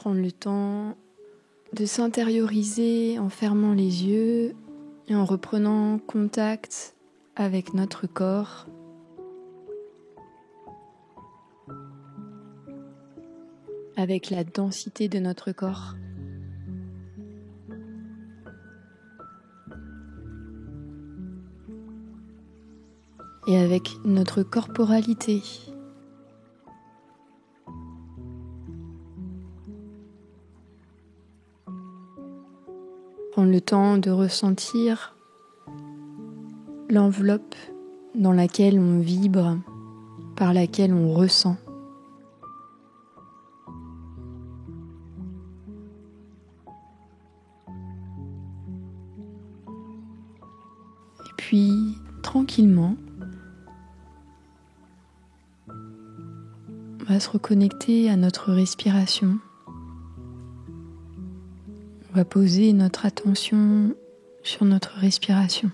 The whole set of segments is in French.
Prendre le temps de s'intérioriser en fermant les yeux et en reprenant contact avec notre corps. Avec la densité de notre corps. Et avec notre corporalité. Prendre le temps de ressentir l'enveloppe dans laquelle on vibre, par laquelle on ressent. Et puis, tranquillement, on va se reconnecter à notre respiration. On va poser notre attention sur notre respiration.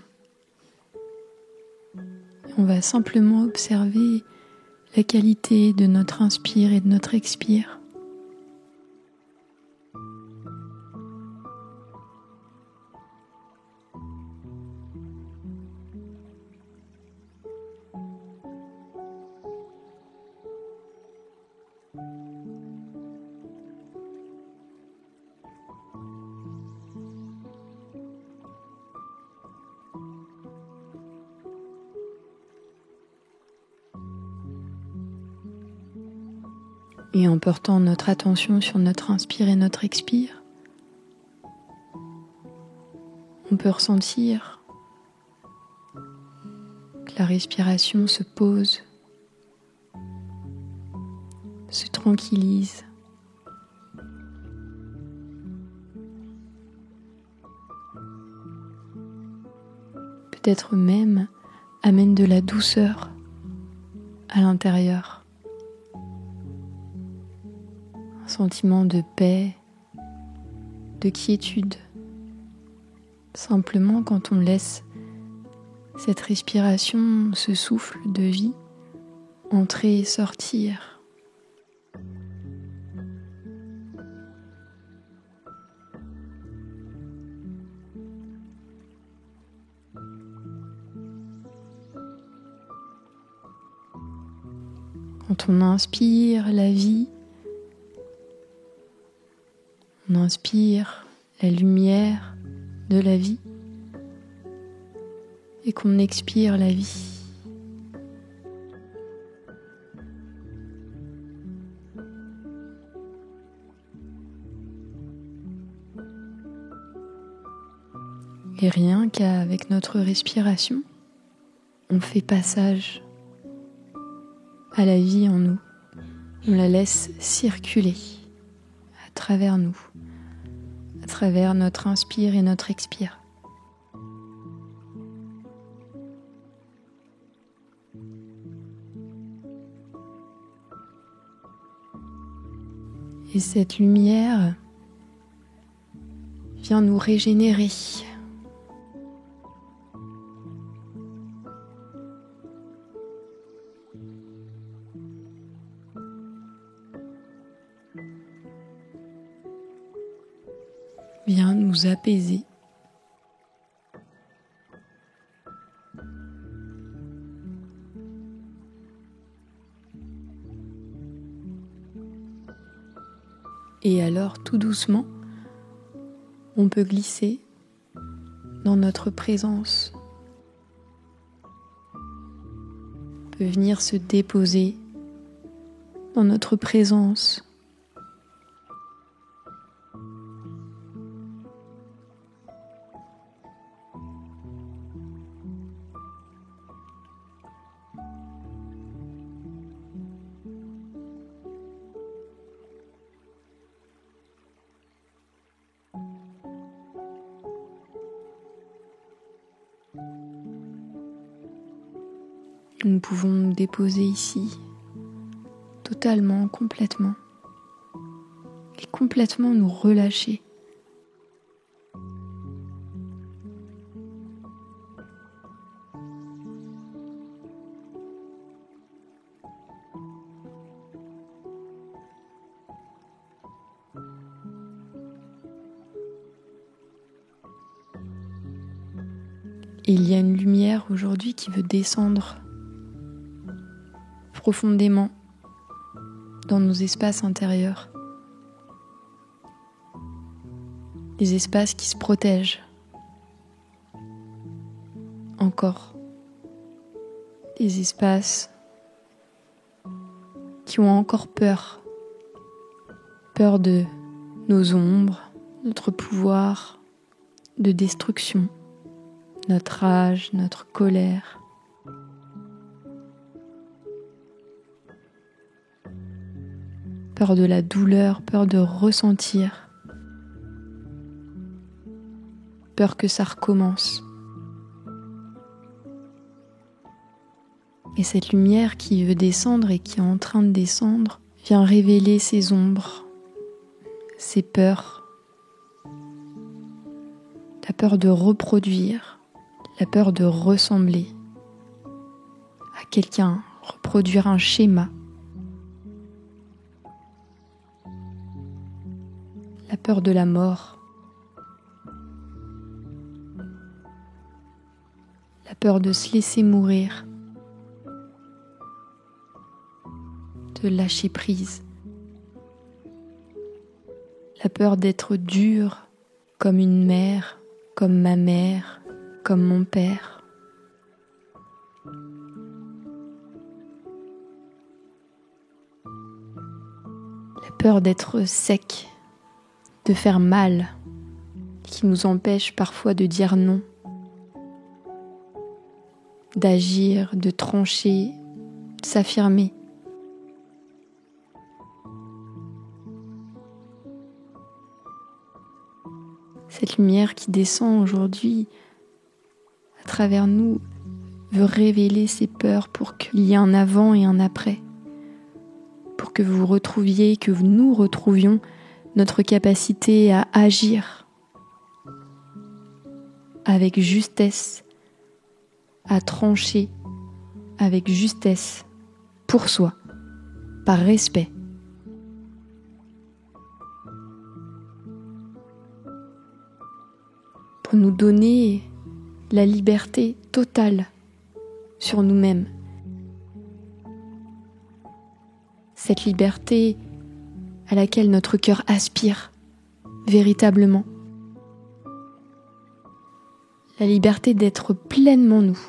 Et on va simplement observer la qualité de notre inspire et de notre expire. Et en portant notre attention sur notre inspire et notre expire, on peut ressentir que la respiration se pose, se tranquillise. Peut-être même amène de la douceur à l'intérieur. Un sentiment de paix, de quiétude. Simplement quand on laisse cette respiration, ce souffle de vie, entrer et sortir. Quand on inspire la vie, on inspire la lumière de la vie et qu'on expire la vie. Et rien qu'avec notre respiration, on fait passage à la vie en nous. On la laisse circuler à travers nous, à travers notre inspire et notre expire. Et cette lumière vient nous régénérer. Vient nous apaiser. Et alors, tout doucement, on peut glisser dans notre présence. On peut venir se déposer dans notre présence. Nous pouvons nous déposer ici, totalement, complètement, et complètement nous relâcher. Et il y a une lumière aujourd'hui qui veut descendre profondément dans nos espaces intérieurs. Les espaces qui se protègent. Encore. Les espaces qui ont encore peur. Peur de nos ombres, notre pouvoir de destruction, notre rage, notre colère. Peur de la douleur, peur de ressentir. Peur que ça recommence. Et cette lumière qui veut descendre et qui est en train de descendre vient révéler ces ombres, ces peurs. La peur de reproduire, la peur de ressembler à quelqu'un, reproduire un schéma. La peur de la mort. La peur de se laisser mourir. De lâcher prise. La peur d'être dure comme une mère, comme ma mère, comme mon père. La peur d'être sec, de faire mal, qui nous empêche parfois de dire non, d'agir, de trancher, de s'affirmer. Cette lumière qui descend aujourd'hui à travers nous veut révéler ces peurs pour qu'il y ait un avant et un après. Pour que vous retrouviez, que nous retrouvions notre capacité à agir avec justesse, à trancher avec justesse pour soi, par respect. Pour nous donner la liberté totale sur nous-mêmes. Cette liberté à laquelle notre cœur aspire véritablement. La liberté d'être pleinement nous.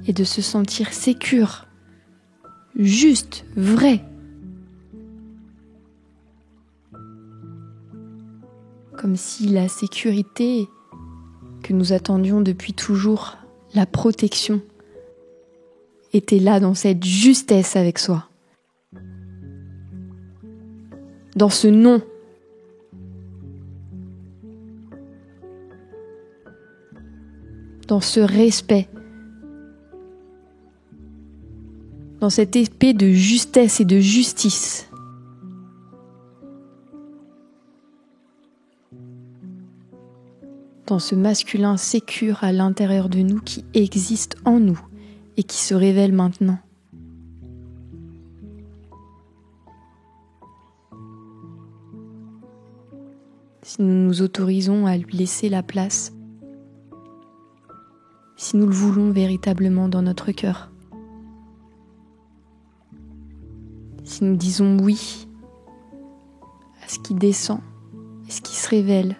Et de se sentir sécure, juste, vrai. Comme si la sécurité que nous attendions depuis toujours, la protection, était là dans cette justesse avec soi. Dans ce non. Dans ce respect. Dans cette épée de justesse et de justice. Dans ce masculin sécure à l'intérieur de nous qui existe en nous et qui se révèle maintenant. Si nous nous autorisons à lui laisser la place, si nous le voulons véritablement dans notre cœur, si nous disons oui à ce qui descend et ce qui se révèle,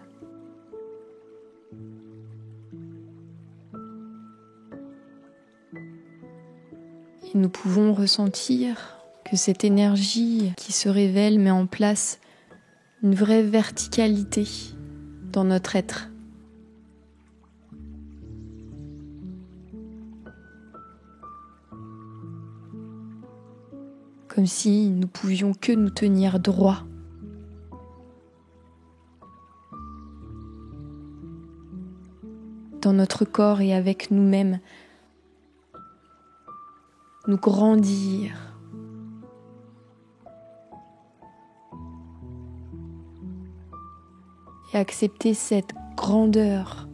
et nous pouvons ressentir que cette énergie qui se révèle met en place une vraie verticalité dans notre être. Comme si nous pouvions que nous tenir droit. Dans notre corps et avec nous-mêmes. Nous grandir. Et accepter cette grandeur.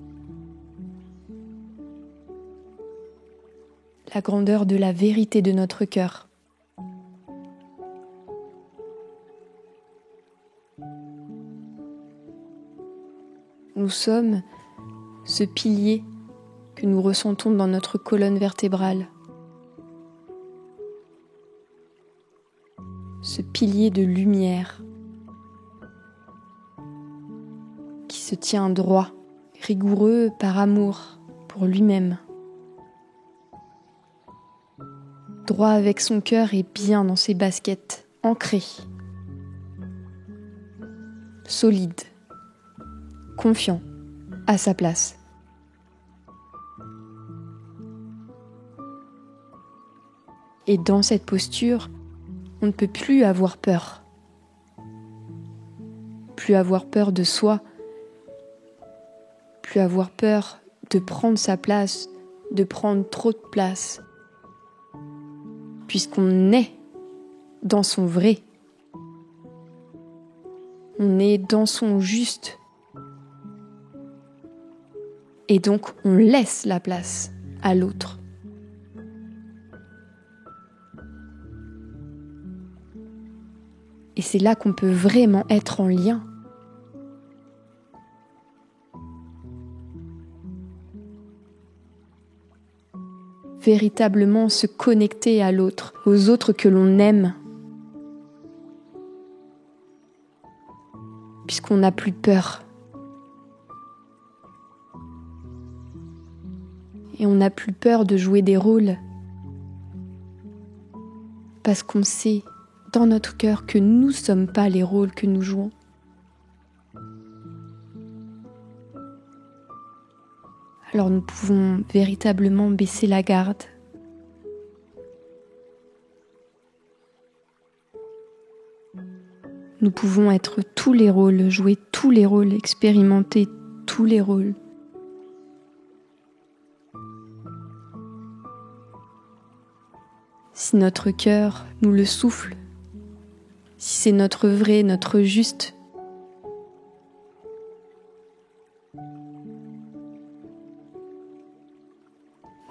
La grandeur de la vérité de notre cœur. Nous sommes ce pilier que nous ressentons dans notre colonne vertébrale. Ce pilier de lumière qui se tient droit, rigoureux par amour pour lui-même. Droit avec son cœur et bien dans ses baskets, ancré, solide, confiant, à sa place. Et dans cette posture, on ne peut plus avoir peur. Plus avoir peur de soi, plus avoir peur de prendre sa place, de prendre trop de place. Puisqu'on est dans son vrai. On est dans son juste. Et donc, on laisse la place à l'autre. Et c'est là qu'on peut vraiment être en lien. Véritablement se connecter à l'autre, aux autres que l'on aime. Puisqu'on n'a plus peur. Et on n'a plus peur de jouer des rôles. Parce qu'on sait dans notre cœur que nous ne sommes pas les rôles que nous jouons. Alors nous pouvons véritablement baisser la garde. Nous pouvons être tous les rôles, jouer tous les rôles, expérimenter tous les rôles. Si notre cœur nous le souffle, si c'est notre vrai, notre juste,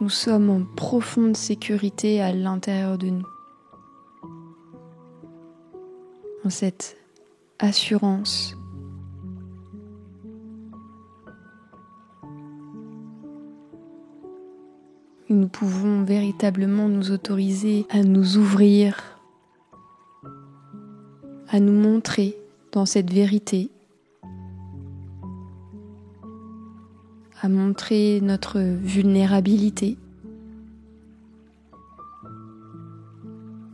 nous sommes en profonde sécurité à l'intérieur de nous. En cette assurance. Nous pouvons véritablement nous autoriser à nous ouvrir, à nous montrer dans cette vérité, à montrer notre vulnérabilité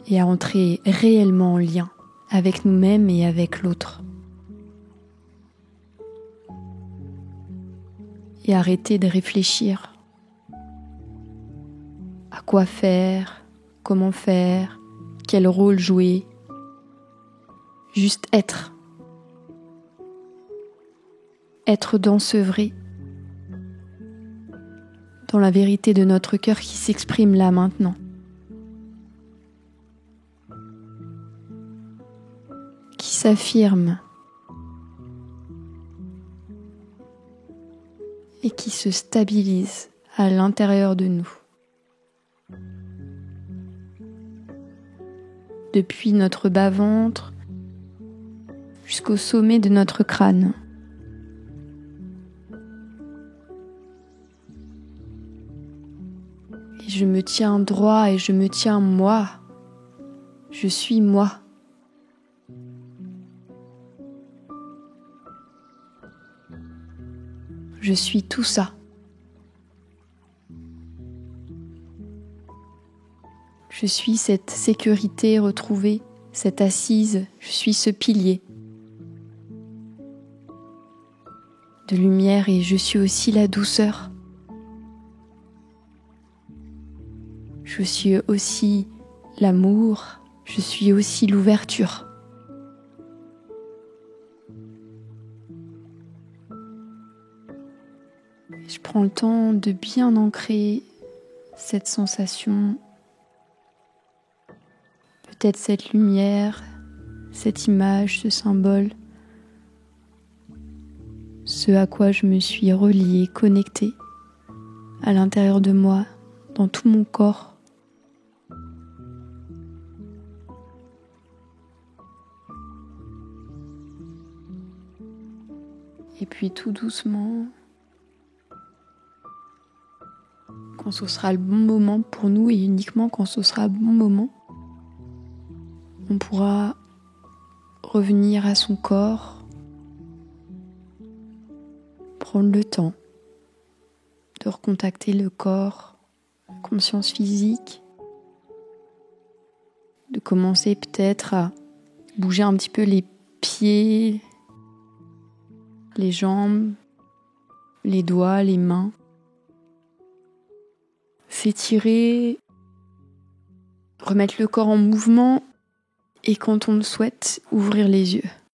et à entrer réellement en lien avec nous-mêmes et avec l'autre. Et arrêter de réfléchir. À quoi faire, comment faire, quel rôle jouer. Juste être. Être dans ce vrai. Dans la vérité de notre cœur qui s'exprime là maintenant. Qui s'affirme. Et qui se stabilise à l'intérieur de nous. Depuis notre bas-ventre jusqu'au sommet de notre crâne. Et je me tiens droit et je me tiens moi. Je suis moi. Je suis tout ça. Je suis cette sécurité retrouvée, cette assise, je suis ce pilier de lumière et je suis aussi la douceur. Je suis aussi l'amour, je suis aussi l'ouverture. Je prends le temps de bien ancrer cette sensation, peut-être cette lumière, cette image, ce symbole, ce à quoi je me suis reliée, connectée à l'intérieur de moi, dans tout mon corps. Et puis tout doucement, quand ce sera le bon moment pour nous et uniquement quand ce sera le bon moment, on pourra revenir à son corps, prendre le temps de recontacter le corps, la conscience physique, de commencer peut-être à bouger un petit peu les pieds, les jambes, les doigts, les mains. S'étirer, remettre le corps en mouvement et quand on le souhaite, ouvrir les yeux.